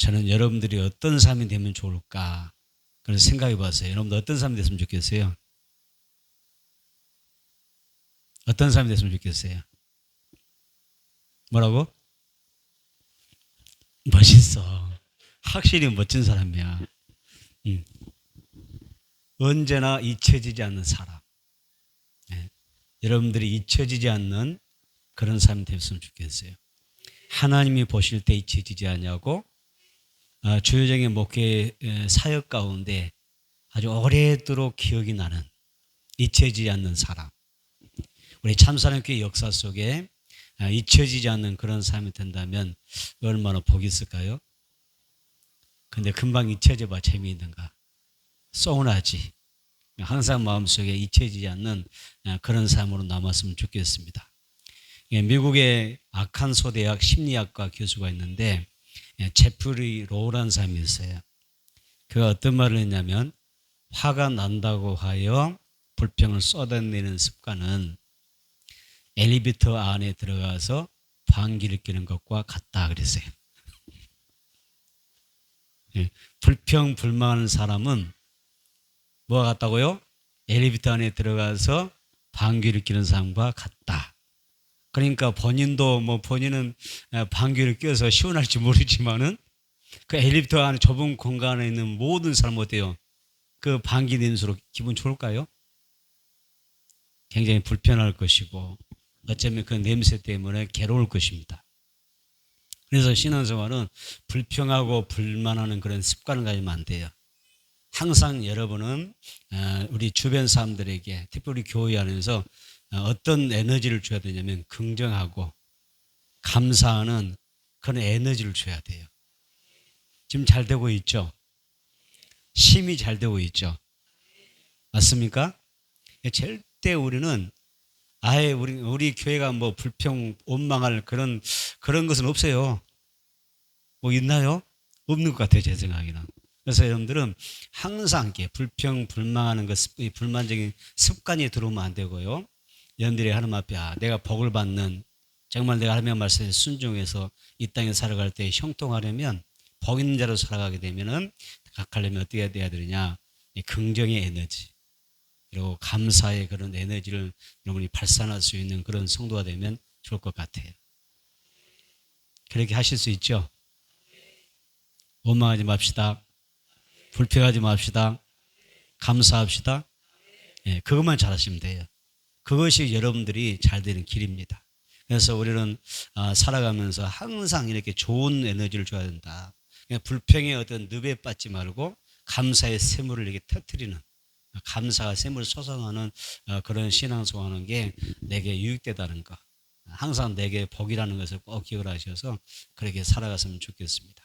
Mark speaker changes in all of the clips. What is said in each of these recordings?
Speaker 1: 저는 여러분들이 어떤 삶이 되면 좋을까 그런 생각해 봤어요. 여러분들 어떤 삶이 됐으면 좋겠어요? 어떤 삶이 됐으면 좋겠어요? 뭐라고? 멋있어. 확실히 멋진 사람이야. 음. 언제나 잊혀지지 않는 사람. 네. 여러분들이 잊혀지지 않는 그런 삶이 됐으면 좋겠어요. 하나님이 보실 때 잊혀지지 않냐고 주요적인 목회 사역 가운데 아주 오래도록 기억이 나는 잊혀지지 않는 사람. 우리 참사랑교회 역사 속에 잊혀지지 않는 그런 삶이 된다면 얼마나 복이 있을까요? 근데 금방 잊혀져 봐 재미있는가? 서운하지. 항상 마음속에 잊혀지지 않는 그런 삶으로 남았으면 좋겠습니다. 미국의 아칸소 대학 심리학과 교수가 있는데 제프리 로우라는 사람이 있어요. 그가 어떤 말을 했냐면 화가 난다고 하여 불평을 쏟아내는 습관은 엘리베이터 안에 들어가서 방귀를 뀌는 것과 같다 그랬어요. 불평 불만하는 사람은 뭐가 같다고요? 엘리베이터 안에 들어가서 방귀를 뀌는 사람과 같다. 그러니까 본인은 방귀를 뀌어서 시원할지 모르지만은 그 엘리베이터 안에 좁은 공간에 있는 모든 사람 어때요? 그 방귀 냄새로 기분 좋을까요? 굉장히 불편할 것이고 어쩌면 그 냄새 때문에 괴로울 것입니다. 그래서 신앙생활은 불평하고 불만하는 그런 습관을 가지면 안 돼요. 항상 여러분은 우리 주변 사람들에게 특별히 교회 안에서 어떤 에너지를 줘야 되냐면 긍정하고 감사하는 그런 에너지를 줘야 돼요. 지금 잘 되고 있죠? 심이 잘 되고 있죠? 맞습니까? 절대 우리는 아예 우리 교회가 뭐 불평, 원망할 그런 것은 없어요. 뭐 있나요? 없는 것 같아요, 제 생각에는. 그래서 여러분들은 항상 이렇게 불평, 불만하는 것, 불만적인 습관이 들어오면 안 되고요. 여러분들이 하나님 앞에 내가 복을 받는 정말 내가 하나님의 말씀에 순종해서 이 땅에 살아갈 때 형통하려면 복 있는 자로 살아가게 되면은 각하려면 어떻게 해야 되느냐? 긍정의 에너지 그리고 감사의 그런 에너지를 여러분이 발산할 수 있는 그런 성도가 되면 좋을 것 같아요. 그렇게 하실 수 있죠? 원망하지 맙시다. 불평하지 맙시다. 감사합시다. 그것만 잘하시면 돼요. 그것이 여러분들이 잘 되는 길입니다. 그래서 우리는 살아가면서 항상 이렇게 좋은 에너지를 줘야 된다. 불평의 어떤 늪에 빠지지 말고 감사의 샘물을 이렇게 터뜨리는 감사가 샘물을 솟아나는 그런 신앙생활하는 게 내게 유익되다는 것. 항상 내게 복이라는 것을 꼭 기억을 하셔서 그렇게 살아갔으면 좋겠습니다.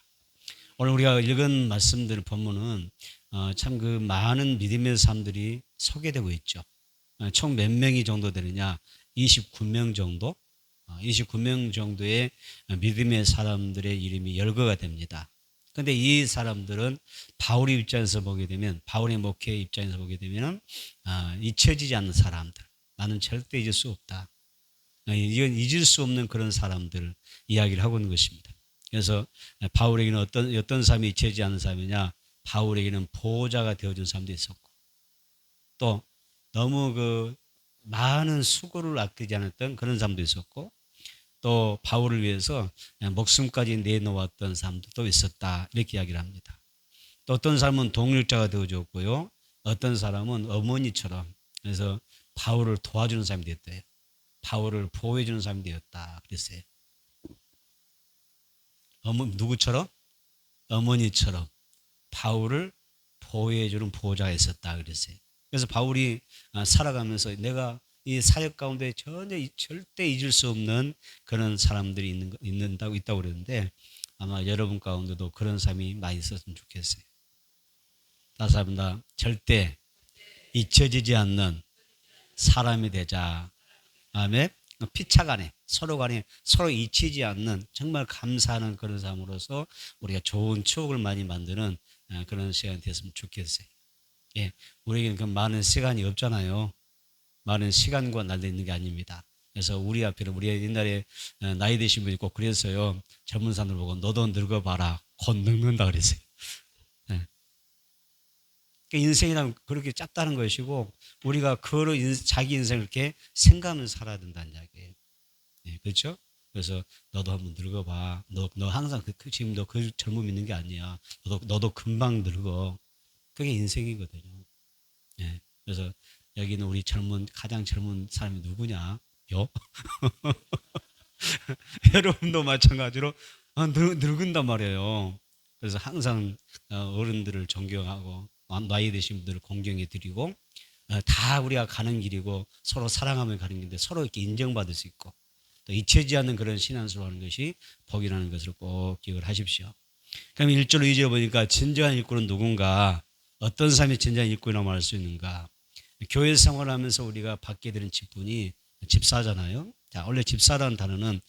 Speaker 1: 오늘 우리가 읽은 말씀들 본문은 참 그 많은 믿음의 사람들이 소개되고 있죠. 총 몇 명이 정도 되느냐? 29명 정도? 29명 정도의 믿음의 사람들의 이름이 열거가 됩니다. 그런데 이 사람들은 바울의 입장에서 보게 되면 바울의 목회의 입장에서 보게 되면 잊혀지지 않는 사람들. 나는 절대 잊을 수 없다. 이건 잊을 수 없는 그런 사람들 이야기를 하고 있는 것입니다. 그래서 바울에게는 어떤 사람이 잊혀지지 않는 사람이냐? 바울에게는 보호자가 되어준 사람도 있었고 또 너무 그 많은 수고를 아끼지 않았던 그런 사람도 있었고 또 바울을 위해서 목숨까지 내놓았던 사람도 있었다. 이렇게 이야기를 합니다. 또 어떤 사람은 동력자가 되어줬고요. 어떤 사람은 어머니처럼 그래서 바울을 도와주는 사람이 됐대요. 바울을 보호해주는 사람이 되었다. 그랬어요. 누구처럼? 어머니처럼 바울을 보호해주는 보호자가 있었다. 그랬어요. 그래서 바울이 살아가면서 내가 이 사역 가운데 절대 잊을 수 없는 그런 사람들이 있다고 그랬는데 아마 여러분 가운데도 그런 사람이 많이 있었으면 좋겠어요. 다시 한번 절대 잊혀지지 않는 사람이 되자. 아멘. 피차간에 서로 잊히지 않는 정말 감사하는 그런 삶으로서 우리가 좋은 추억을 많이 만드는 그런 시간이 됐으면 좋겠어요. 예, 우리에게는 그 많은 시간이 없잖아요. 많은 시간과 날려 있는 게 아닙니다. 그래서 우리 옛날에 나이 드신 분이 꼭 그랬어요. 젊은 사람들 보고 너도 늙어봐라. 곧 늙는다 그랬어요. 네. 그러니까 인생이란 그렇게 짧다는 것이고 우리가 자기 인생을 이렇게 생각하면서 살아야 된다는 이야기예요. 네, 그렇죠? 그래서 너도 한번 늙어봐. 너 항상 지금 너 그 젊음 있는 게 아니야. 너도 금방 늙어. 그게 인생이거든요. 예. 그래서 여기는 우리 가장 젊은 사람이 누구냐? 요? 여러분도 마찬가지로 늙은단 말이에요. 그래서 항상 어른들을 존경하고 나이 드신 분들을 공경해 드리고 다 우리가 가는 길이고 서로 사랑하며 가는 길인데 서로 이렇게 인정받을 수 있고 또 잊혀지지 않는 그런 신앙생활 하는 것이 복이라는 것을 꼭 기억을 하십시오. 그럼 1절로 2절 보니까 진정한 일꾼은 누군가? 어떤 사람이 진정한 일꾼이라고 말할 수 있는가? 교회 생활하면서 우리가 받게 되는 직분이 집사잖아요. 자, 원래 집사라는 단어는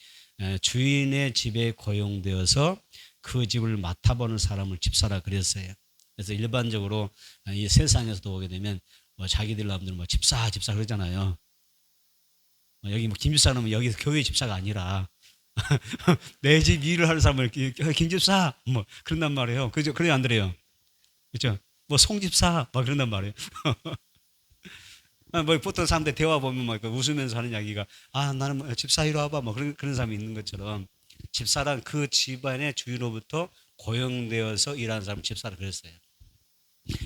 Speaker 1: 주인의 집에 고용되어서 그 집을 맡아보는 사람을 집사라 그랬어요. 그래서 일반적으로 이 세상에서도 보게 되면 자기들 남들 집사 그러잖아요. 여기 김 집사는 여기 교회 집사가 아니라 내 집 일을 하는 사람을 김 집사 그런단 말이에요. 그죠? 그래 안 그래요? 그죠? 송 집사 그런단 말이에요. 보통 사람들 대화 보면 웃으면서 하는 이야기가 나는 집사 이리 와봐 그런 사람이 있는 것처럼 집사란 그 집안의 주인으로부터 고용되어서 일하는 사람 집사라 그랬어요.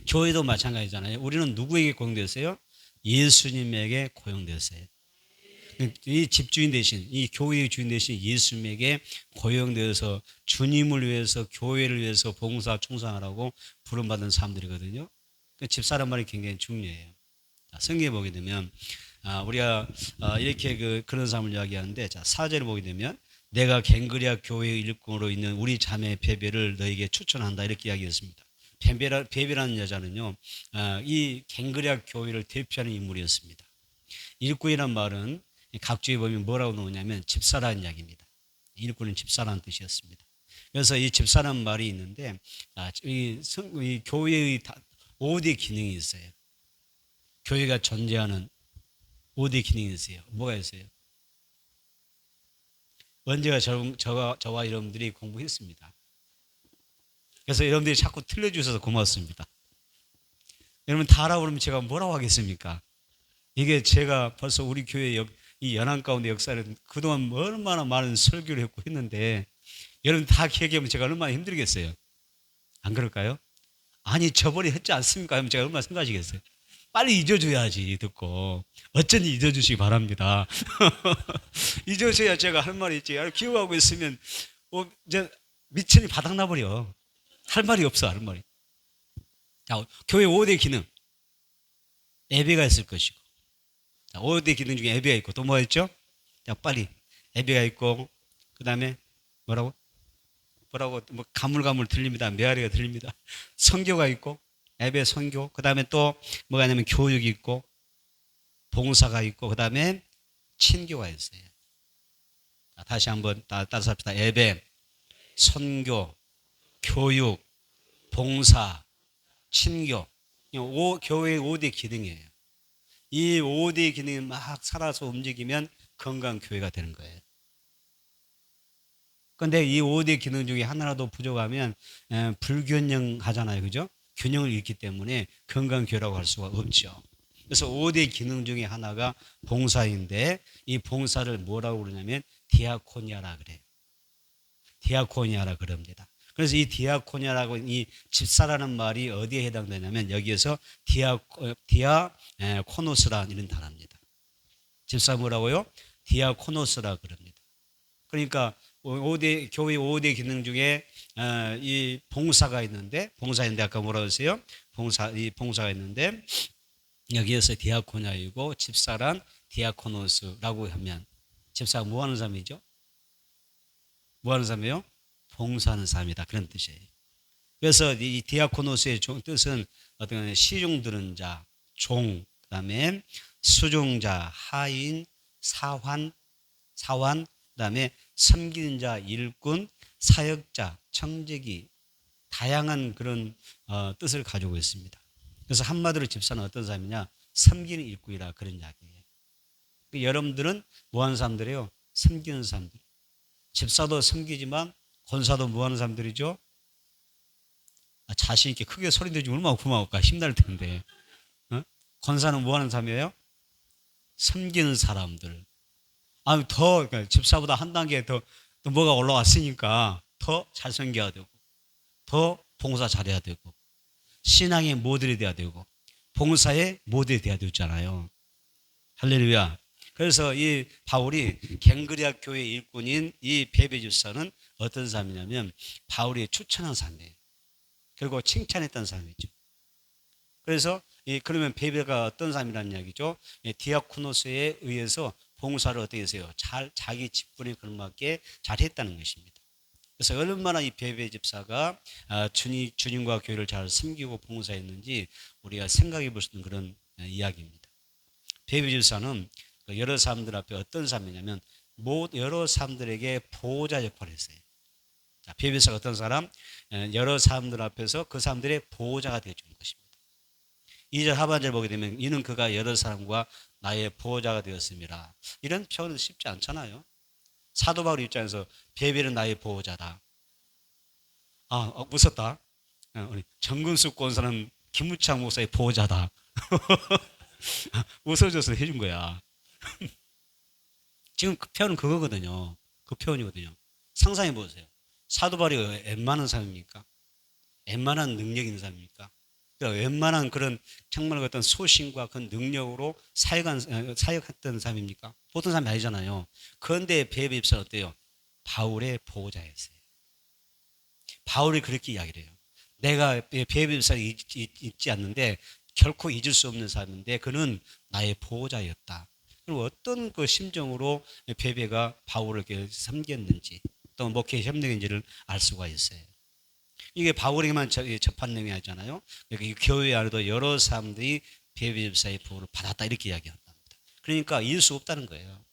Speaker 1: 교회도 마찬가지잖아요. 우리는 누구에게 고용되었어요? 예수님에게 고용되었어요. 이 집주인 대신 이 교회의 주인 대신 예수님에게 고용되어서 주님을 위해서 교회를 위해서 봉사 충성하라고 부름받은 사람들이거든요. 집사란 말이 굉장히 중요해요. 성경에 보게 되면 우리가 이렇게 그런 사람을 이야기하는데 4절을 보게 되면 내가 갱그리아 교회의 일꾼으로 있는 우리 자매 베베를 너에게 추천한다 이렇게 이야기했습니다. 베베라는 여자는요 이 갱그리아 교회를 대표하는 인물이었습니다. 일꾼이란 말은 각주에 보면 뭐라고 나오냐면 집사라는 이야기입니다. 일꾼은 집사라는 뜻이었습니다. 그래서 이 집사라는 말이 있는데 이 교회의 5대 기능이 있어요. 교회가 존재하는 5대 기능이 있어요. 뭐가 있어요? 언제가 저와 여러분들이 공부했습니다. 그래서 여러분들이 자꾸 틀려주셔서 고맙습니다. 여러분 다 알아보면 제가 뭐라고 하겠습니까? 이게 제가 벌써 우리 교회 이 연안 가운데 역사를 그동안 얼마나 많은 설교를 했고 했는데 여러분 다 기억하면 제가 얼마나 힘들겠어요. 안 그럴까요? 아니 저번에 했지 않습니까? 하면 제가 얼마나 생각하시겠어요? 빨리 잊어줘야지 듣고 어쩐지 잊어주시기 바랍니다. 잊어줘야 제가 할 말이 있지. 기억하고 있으면 이제 미천이 바닥나버려. 할 말이 없어. 할 말이. 자, 교회 5대 기능 예배가 있을 것이고 5대 기능 중에 예배가 있고 또 뭐가 있죠? 자, 빨리 예배가 있고 그 다음에 뭐라고 가물가물 들립니다. 메아리가 들립니다. 선교가 있고 예배 선교 그 다음에 또 뭐가 있냐면 교육이 있고 봉사가 있고 그 다음에 친교가 있어요. 자, 다시 한번 따라서 합시다. 예배, 선교, 교육, 봉사, 친교 교회의 5대 기능이에요. 이 5대 기능이 막 살아서 움직이면 건강한 교회가 되는 거예요. 그런데 이 5대 기능 중에 하나라도 부족하면 불균형하잖아요. 그죠? 균형을 잃기 때문에 건강한 교회라고 할 수가 없죠. 그래서 5대 기능 중에 하나가 봉사인데 이 봉사를 뭐라고 그러냐면 디아코니아라 그래요. 디아코니아라 그럽니다. 그래서 이 디아코니아라고 이 집사라는 말이 어디에 해당되냐면 여기에서 디아코노스라는 이런 단어입니다. 집사 뭐라고요? 디아코노스라 그럽니다. 그러니까 교회 5대 기능 중에 이 봉사가 있는데 아까 뭐라고 했어요? 봉사가 있는데 여기에서 디아코니아이고 집사란 디아코노스라고 하면 집사가 뭐 하는 사람이죠? 뭐 하는 사람이에요? 봉사하는 사람이다. 그런 뜻이에요. 그래서 이 디아코노스의 뜻은 어떤 시중 들은 자, 종, 그 다음에 수종자, 하인, 사환, 그 다음에 섬기는 자, 일꾼, 사역자, 청지기 다양한 그런 뜻을 가지고 있습니다. 그래서 한마디로 집사는 어떤 사람이냐? 섬기는 일꾼이라 그런 이야기예요. 여러분들은 뭐 하는 사람들이에요? 섬기는 사람들. 집사도 섬기지만 권사도 뭐 하는 사람들이죠? 자신 있게 크게 소리 내지 얼마나 고마울까. 힘날 텐데. 어? 권사는 뭐 하는 사람이에요? 섬기는 사람들. 더 그러니까 집사보다 한 단계 더 뭐가 올라왔으니까 더 잘 섬겨야 되고, 더 봉사 잘해야 되고, 신앙의 모델이 돼야 되고, 봉사의 모델이 돼야 되잖아요. 할렐루야. 그래서 이 바울이 갱그리아 교회 일꾼인 이 베베 집사는 어떤 사람이냐면 바울이 추천한 사람이에요. 그리고 칭찬했던 사람이죠. 그래서 그러면 베베가 어떤 사람이라는 이야기죠. 디아코노스에 의해서 봉사를 어떻게 했어요? 자기 직분에 걸맞게 잘했다는 것입니다. 그래서 얼마나 이 베베 집사가 주님과 교회를 잘 섬기고 봉사했는지 우리가 생각해 볼 수 있는 그런 이야기입니다. 베베 집사는 여러 사람들 앞에 어떤 사람이냐면 여러 사람들에게 보호자 역할을 했어요. 베베 집사가 어떤 사람? 여러 사람들 앞에서 그 사람들의 보호자가 되어주는 것입니다. 2절 하반절 보게 되면 이는 그가 여러 사람과 나의 보호자가 되었습니다. 이런 표현은 쉽지 않잖아요. 사도 바울 입장에서 베베는 나의 보호자다. 웃었다. 우리 정근숙 권사는 김무창 목사의 보호자다. 웃어줘서 해준 거야. 지금 그 표현은 그거거든요. 그 표현이거든요. 상상해 보세요. 사도 바울이 웬만한 사람입니까? 웬만한 능력 있는 사람입니까? 그러니까 웬만한 그런 정말 어떤 소신과 그 능력으로 사역했던 사람입니까? 보통 사람이 아니잖아요. 그런데 베베 집사는 어때요? 바울의 보호자였어요. 바울이 그렇게 이야기를 해요. 내가 베베 집사를 잊지 않는데 결코 잊을 수 없는 사람인데 그는 나의 보호자였다. 그리고 어떤 그 심정으로 베베가 바울을 이렇게 섬겼는지 또 목회 협력인지를 알 수가 있어요. 이게 바울에게만 접한 내용이 아니잖아요. 그러니까 이 교회 안에도 여러 사람들이 베베 집사의 보호를 받았다 이렇게 이야기합니다. 그러니까 잊을 수 없다는 거예요.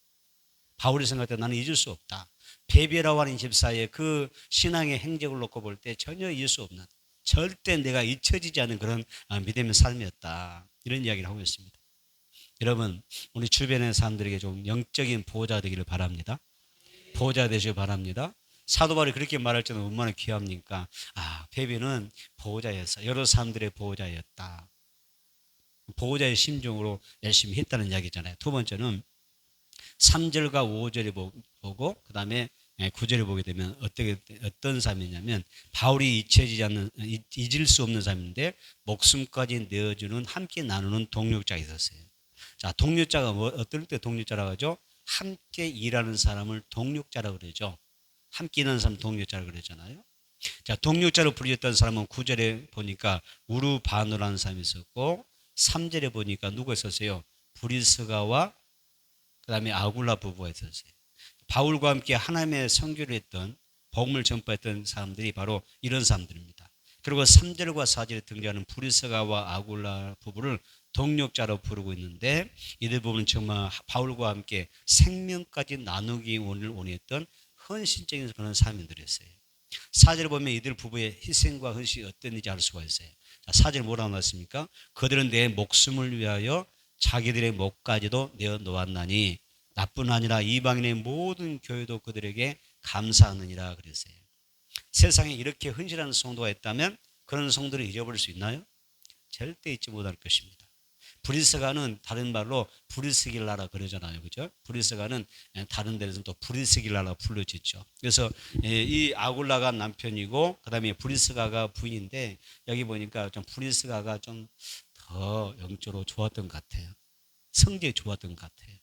Speaker 1: 바울이 생각할 때 나는 잊을 수 없다. 베베라고 하는 집사의 그 신앙의 행적을 놓고 볼 때 전혀 잊을 수 없는, 절대 내가 잊혀지지 않은 그런 믿음의 삶이었다. 이런 이야기를 하고 있습니다. 여러분, 우리 주변의 사람들에게 좀 영적인 보호자 되기를 바랍니다. 보호자 되시길 바랍니다. 사도 바울이 그렇게 말할 때는 얼마나 귀합니까? 베베는 보호자였어. 여러 사람들의 보호자였다. 보호자의 심정으로 열심히 했다는 이야기잖아요. 두 번째는 3절과 5절에 보고 그 다음에 9절에 보게 되면 어떤 사람이냐면 바울이 잊을 수 없는 사람인데 목숨까지 내어주는 함께 나누는 동력자가 있었어요. 자, 동력자가 어떨 때 동력자라고 하죠? 함께 일하는 사람을 동력자라고 그러죠. 함께 일하는 사람 동력자라고 그러잖아요. 자, 동력자로 불렸던 사람은 9절에 보니까 우르바누라는 사람이 있었고 3절에 보니까 누가 있었어요? 브리스가와 그 다음에 아굴라 부부가 있었어요. 바울과 함께 하나님의 선교를 했던 복음을 전파했던 사람들이 바로 이런 사람들입니다. 그리고 3절과 4절에 등장하는 브리스가와 아굴라 부부를 동력자로 부르고 있는데 이들 부부는 정말 바울과 함께 생명까지 나누기 원했던 헌신적인 그런 사람들이었어요. 4절을 보면 이들 부부의 희생과 헌신이 어땠는지 알 수가 있어요. 자, 4절 뭐라고 나왔습니까? 그들은 내 목숨을 위하여 자기들의 목까지도 내어놓았나니 나뿐 아니라 이방인의 모든 교회도 그들에게 감사하느니라 그랬어요. 세상에 이렇게 헌신하는 성도가 있다면 그런 성도를 잊어버릴 수 있나요? 절대 잊지 못할 것입니다. 브리스가는 다른 말로 브리스길라라 그러잖아요. 그죠? 브리스가는 다른 데에서는 또 브리스길라라 불러지죠. 그래서 이 아굴라가 남편이고 그 다음에 브리스가가 부인인데 여기 보니까 좀 브리스가가 좀 더 영적으로 좋았던 것 같아요. 성격이 좋았던 것 같아요.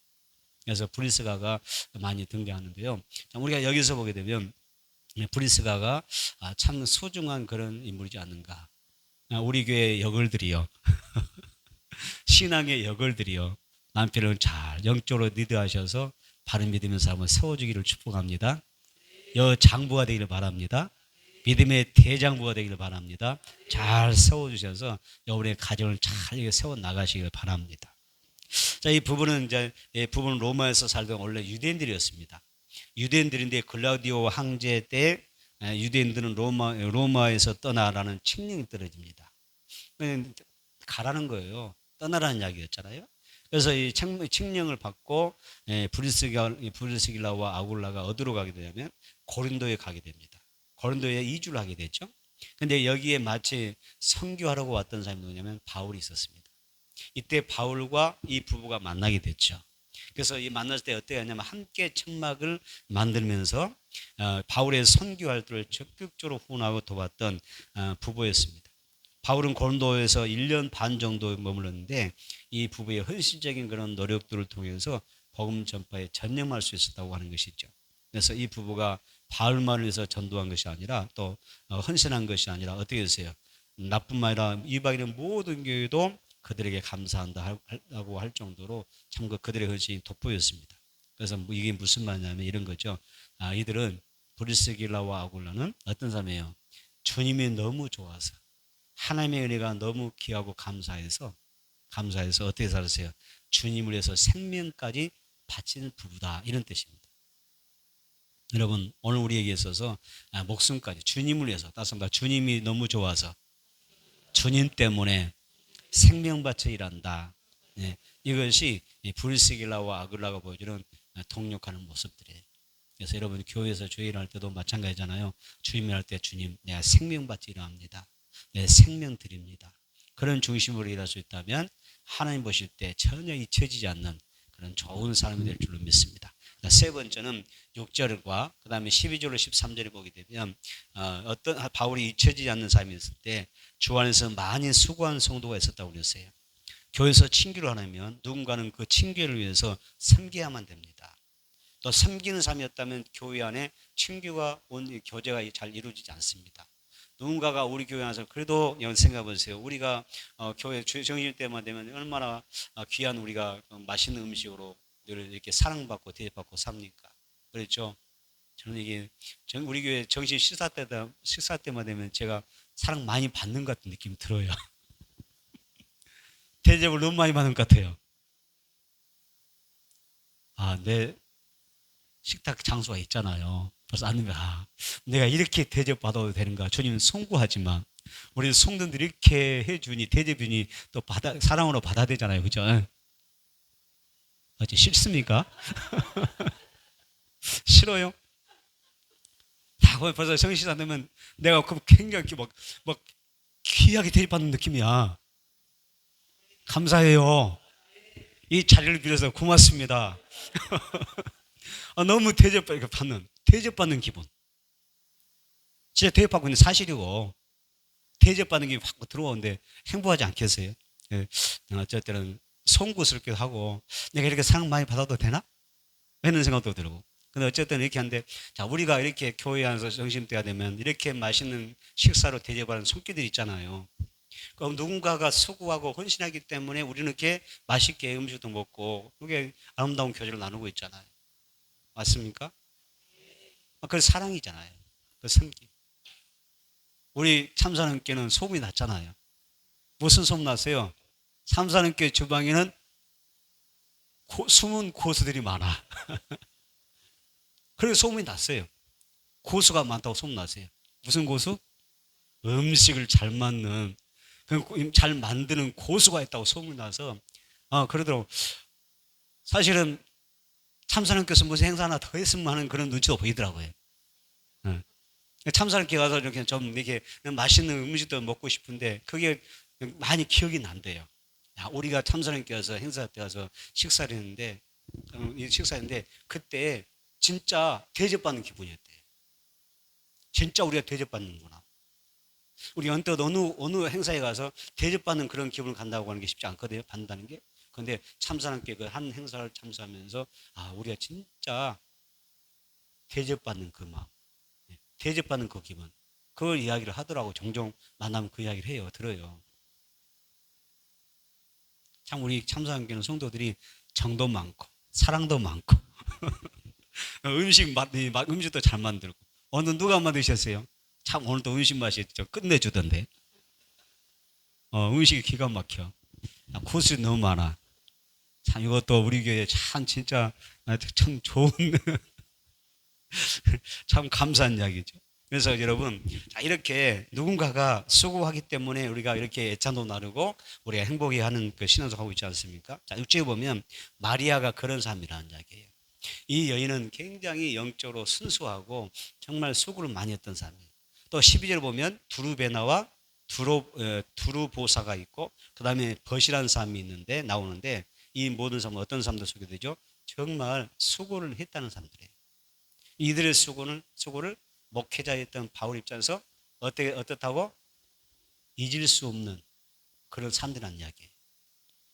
Speaker 1: 그래서 브리스가가 많이 등장하는데요. 우리가 여기서 보게 되면 브리스가가 참 소중한 그런 인물이지 않는가. 우리 교회 여걸들이요. 신앙의 여걸들이요. 남편을 잘 영적으로 리드하셔서 바른 믿음의 삶을 세워주기를 축복합니다. 여장부가 되기를 바랍니다. 믿음의 대장부가 되기를 바랍니다. 잘 세워주셔서 여러분의 가정을 잘 세워 나가시기를 바랍니다. 자, 이 부부는 부부는 로마에서 살던 원래 유대인들이었습니다. 유대인들인데 글라우디오 황제 때 유대인들은 로마에서 떠나라는 칙령이 떨어집니다. 가라는 거예요. 떠나라는 이야기였잖아요. 그래서 이 칙령을 받고 브리스길라와 아굴라가 어디로 가게 되냐면 고린도에 가게 됩니다. 고린도에 이주를 하게 됐죠. 근데 여기에 마치 선교하려고 왔던 사람이 누구냐면 바울이 있었습니다. 이때 바울과 이 부부가 만나게 됐죠. 그래서 이 만났을 때 어떻게 하냐면 함께 천막을 만들면서 바울의 선교 활동을 적극적으로 후원하고 도왔던 부부였습니다. 바울은 고린도에서 1년 반 정도 머물렀는데 이 부부의 헌신적인 그런 노력들을 통해서 복음 전파에 전념할 수 있었다고 하는 것이죠. 그래서 이 부부가 바울만을 위해서 전도한 것이 아니라 또 헌신한 것이 아니라 어떻게 했어요? 나뿐만 아니라 이방인의 모든 교회도 그들에게 감사한다고 할 정도로 참 그들의 헌신이 돋보였습니다. 그래서 이게 무슨 말이냐면 이런 거죠. 이들은 브리스길라와 아굴라는 어떤 사람이에요? 주님이 너무 좋아서 하나님의 은혜가 너무 귀하고 감사해서 어떻게 살았어요? 주님을 위해서 생명까지 바치는 부부다, 이런 뜻입니다. 여러분, 오늘 우리에게 있어서 목숨까지 주님을 위해서, 따서 말해 주님이 너무 좋아서 주님 때문에 생명 바쳐 일한다. 네, 이것이 브리스길라와 아굴라가 보여주는 동력하는 모습들이에요. 그래서 여러분 교회에서 주일을 할 때도 마찬가지잖아요. 주임을 할 때 주님, 내가 생명 바쳐 일합니다. 내 생명 드립니다. 그런 중심으로 일할 수 있다면 하나님 보실 때 전혀 잊혀지지 않는 그런 좋은 사람이 될 줄로 믿습니다. 세 번째는 6절과 그 다음에 12절로 13절을 보게 되면 어떤 바울이 잊혀지지 않는 삶이 있을 때 주 안에서 많이 수고한 성도가 있었다고 그랬어요. 교회에서 친교를 하려면 누군가는 그 친교를 위해서 섬겨야만 됩니다. 또 섬기는 삶이었다면 교회 안에 친교가 교제가 잘 이루어지지 않습니다. 누군가가 우리 교회 안에서 그래도 생각해 보세요. 우리가 교회 정신 때만 되면 얼마나 귀한 우리가 맛있는 음식으로 늘 이렇게 사랑받고 대접받고 삽니까? 그렇죠? 저는 이게 우리 교회 정신 식사 때만 되면 제가 사랑 많이 받는 것 같은 느낌이 들어요. 대접을 너무 많이 받는 것 같아요. 내 식탁 장소가 있잖아요. 벌써 아는 거야. 내가 이렇게 대접받아도 되는가? 주님은 송구하지만 우리 성도들이 이렇게 해주니 대접이니 또 사랑으로 받아야 되잖아요. 그죠? 어째 싫습니까? 싫어요? 벌써 정신 안 되면 내가 굉장히 막 귀하게 대접받는 느낌이야. 감사해요. 이 자리를 빌어서 고맙습니다. 너무 대접받는 기분. 진짜 대접받고 있는 사실이고 대접받는 게 확 들어오는데 행복하지 않겠어요? 예, 어쨌든 송구스럽기도 하고 내가 이렇게 사랑 많이 받아도 되나? 이런 생각도 들고. 근데 어쨌든 이렇게 하는데, 자, 우리가 이렇게 교회 안에서 정신때가 되면 이렇게 맛있는 식사로 대접하는 손길들이 있잖아요. 그럼 누군가가 수고하고 헌신하기 때문에 우리는 이렇게 맛있게 음식도 먹고 그게 아름다운 교제를 나누고 있잖아요. 맞습니까? 그게 사랑이잖아요. 그 섬기. 우리 참사랑교회는 소문이 났잖아요. 무슨 소문 났어요? 참사랑교회 주방에는 숨은 고수들이 많아. 그래서 소문이 났어요. 고수가 많다고 소문났어요. 무슨 고수? 음식을 잘 잘 만드는 고수가 있다고 소문이 나서 그러더라고. 사실은 참사랑교회에서 무슨 행사 하나 더 했으면 하는 그런 눈치도 보이더라고요. 참사랑교회 가서 이렇게 좀 이렇게 맛있는 음식도 먹고 싶은데 그게 많이 기억이 난대요. 우리가 참사랑교회에서 행사 때 가서 식사를 했는데 그때 진짜 대접받는 기분이었대요. 진짜 우리가 대접받는구나. 우리 언뜻 어느 행사에 가서 대접받는 그런 기분을 간다고 하는 게 쉽지 않거든요. 받는다는 게. 그런데 참사랑교회 그 한 행사를 참석하면서 우리가 진짜 대접받는 그 마음, 대접받는 그 기분, 그걸 이야기를 하더라고. 종종 만나면 그 이야기를 해요. 들어요. 참 우리 참사랑교회는 성도들이 정도 많고 사랑도 많고 음식도 잘 만들고. 오늘 누가 만드셨어요? 참 오늘도 음식 맛이 좀 끝내주던데. 음식이 기가 막혀. 코스 너무 많아. 참 이것도 우리 교회 참 진짜 참 좋은 참 감사한 이야기죠. 그래서 여러분, 자, 이렇게 누군가가 수고하기 때문에 우리가 이렇게 애찬도 나누고 우리가 행복해하는 그 신앙생활 하고 있지 않습니까? 자, 6절에 보면 마리아가 그런 사람이라는 이야기예요. 이 여인은 굉장히 영적으로 순수하고 정말 수고를 많이 했던 사람이에요. 또 12절 보면 두루베나와 두루보사가 있고 그 다음에 벗이라는 사람이 있는데 나오는데 이 모든 사람은 어떤 사람들 소개되죠? 정말 수고를 했다는 사람들이에요. 이들의 수고를 목회자였던 바울 입장에서 어떻다고? 잊을 수 없는 그런 사람들이라는 이야기예요.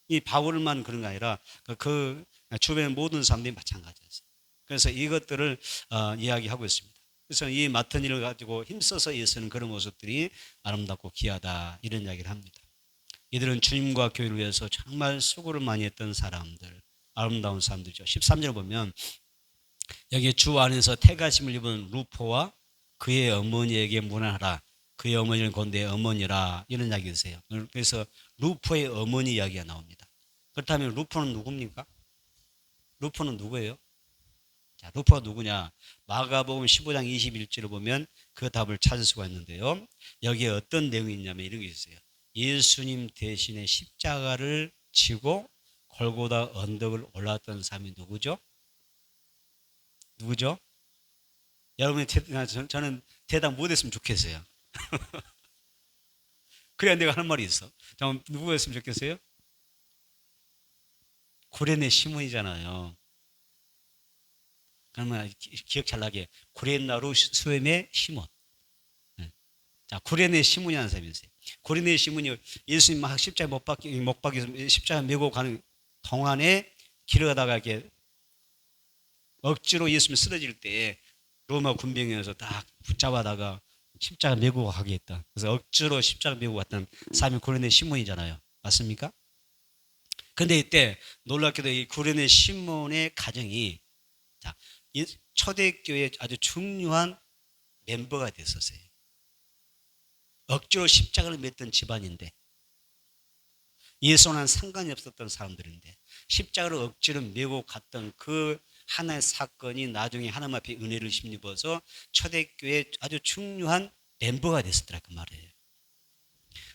Speaker 1: 이 바울만 그런 게 아니라 그 주변의 모든 사람들이 마찬가지였어요. 그래서 이것들을 이야기하고 있습니다. 그래서 이 맡은 일을 가지고 힘써서 애쓰는 그런 모습들이 아름답고 귀하다 이런 이야기를 합니다. 이들은 주님과 교회를 위해서 정말 수고를 많이 했던 사람들, 아름다운 사람들이죠. 13절 보면 여기 주 안에서 택하심을 입은 루포와 그의 어머니에게 문안하라. 그의 어머니는 곤대의 어머니라 이런 이야기 있어요. 그래서 루포의 어머니 이야기가 나옵니다. 그렇다면 루포는 누굽니까? 루포는 누구예요? 자, 루포가 누구냐? 마가복음 15장 21절을 보면 그 답을 찾을 수가 있는데요. 여기에 어떤 내용이 있냐면 이런 게 있어요. 예수님 대신에 십자가를 지고 골고다 언덕을 올랐던 사람이 누구죠? 누구죠? 여러분이 저는 대답 못했으면 좋겠어요. 그래야 내가 하는 말이 있어. 잠깐 누구였으면 좋겠어요? 구레네 시몬이잖아요. 그러면 기억 잘 나게 구레나루 수엠의 시몬. 자, 구레네 시몬이라는 사람이 있어요. 구레네 시몬이 예수님 막 십자가에 못 박혀서 십자가 메고 가는 동안에 길을 가다가 이렇게 억지로 예수님 쓰러질 때 로마 군병에서 딱 붙잡아다가 십자가 메고 가게 했다. 그래서 억지로 십자가 메고 갔던 사람이 구레네 시몬이잖아요. 맞습니까? 근데 이때 놀랍게도 이 구레네 시몬의 가정이 자, 초대교회의 아주 중요한 멤버가 됐었어요. 억지로 십자가를 맸던 집안인데 예수와는 상관이 없었던 사람들인데 십자가를 억지로 메고 갔던 그 하나의 사건이 나중에 하나님 앞에 은혜를 힘입어서 초대교회의 아주 중요한 멤버가 됐었더라 그 말이에요.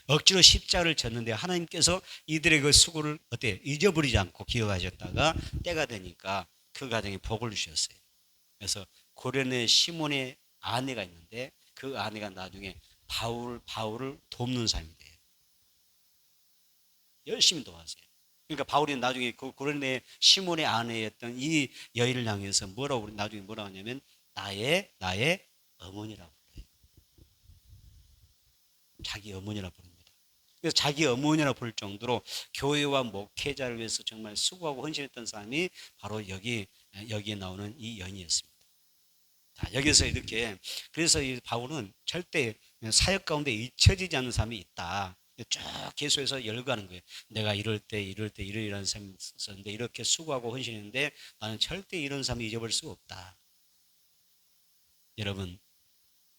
Speaker 1: 억지로 십자가를 졌는데 하나님께서 이들의 그 수고를 잊어버리지 않고 기억하셨다가 때가 되니까 그 가정에 복을 주셨어요. 그래서 고레네 시몬의 아내가 있는데 그 아내가 나중에 바울을 돕는 사람이 돼요. 열심히 도와줘요. 그러니까 바울이 나중에 그 고레네 시몬의 아내였던 이 여인을 향해서 나중에 뭐라고 하냐면 나의 어머니라고 불러요. 자기 어머니라고 부릅니다. 그래서 자기 어머니라고 부를 정도로 교회와 목회자를 위해서 정말 수고하고 헌신했던 사람이 바로 여기에 나오는 이 여인이었습니다. 자, 여기서 이렇게 그래서 이 바울은 절대 사역 가운데 잊혀지지 않는 사람이 있다. 쭉 계속해서 열거하는 거예요. 내가 이럴 때 이런 사람이 있었는데 이렇게 수고하고 헌신했는데 나는 절대 이런 사람을 잊어버릴 수가 없다. 여러분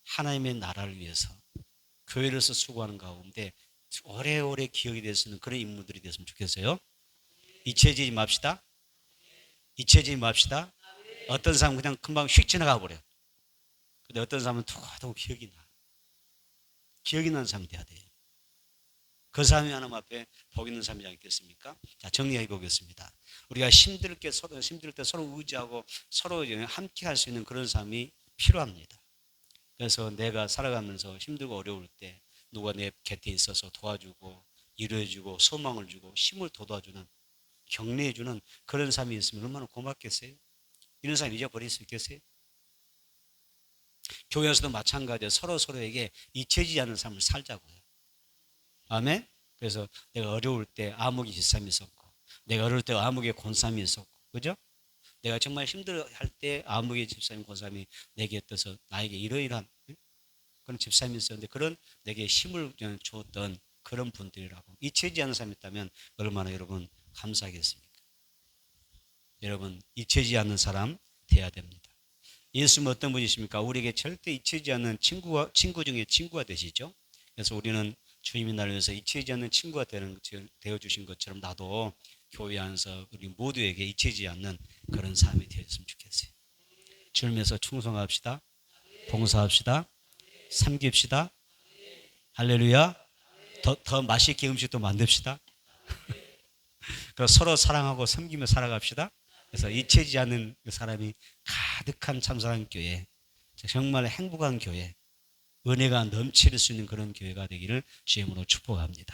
Speaker 1: 하나님의 나라를 위해서 교회로서 수고하는 가운데 오래오래 기억이 될 수 있는 그런 인물들이 됐으면 좋겠어요. 잊혀지지 맙시다. 잊혀지지 맙시다. 어떤 사람은 그냥 금방 휙 지나가 버려. 근데 어떤 사람은 툭하고 기억이 나. 기억이 나는 사람이 돼야 돼요. 그 사람이 하나님 앞에 복 있는 사람이지 않겠습니까? 자, 정리해 보겠습니다. 우리가 힘들 때 서로 의지하고 서로 함께 할 수 있는 그런 삶이 필요합니다. 그래서 내가 살아가면서 힘들고 어려울 때 누가 내 곁에 있어서 도와주고 이루어주고 소망을 주고 힘을 돋아주는 격려해주는 그런 삶이 있으면 얼마나 고맙겠어요? 이런 삶 잊어버릴 수 있겠어요? 교회에서도 마찬가지예요. 서로에게 잊혀지지 않는 삶을 살자고요. 아멘? 그래서 내가 어려울 때 아무개 집사람이 있었고 내가 어려울 때 아무개 권사람이 있었고 그죠? 내가 정말 힘들어할 때 아무개 집사님 권사람이 내게 떠서 나에게 이러이러한 그런 집사님이 있었는데 그런 내게 힘을 주었던 그런 분들이라고 잊혀지지 않는 사람이 있다면 얼마나 여러분 감사하겠습니까? 여러분 잊혀지지 않는 사람 돼야 됩니다. 예수님은 어떤 분이십니까? 우리에게 절대 잊혀지지 않는 친구 중에 친구가 되시죠. 그래서 우리는 주님이 나를 위해서 잊혀지지 않는 친구가 되어주신 것처럼 나도 교회 안에서 우리 모두에게 잊혀지지 않는 그런 삶이 되었으면 좋겠어요. 주님 위해서 충성합시다. 봉사합시다. 섬깁시다. 할렐루야. 더 맛있게 음식도 만듭시다. 서로 사랑하고 섬기며 살아갑시다. 그래서 잊혀지지 않는 그 사람이 가득한 참사랑 교회, 정말 행복한 교회, 은혜가 넘칠 수 있는 그런 교회가 되기를 주의 이름으로 축복합니다.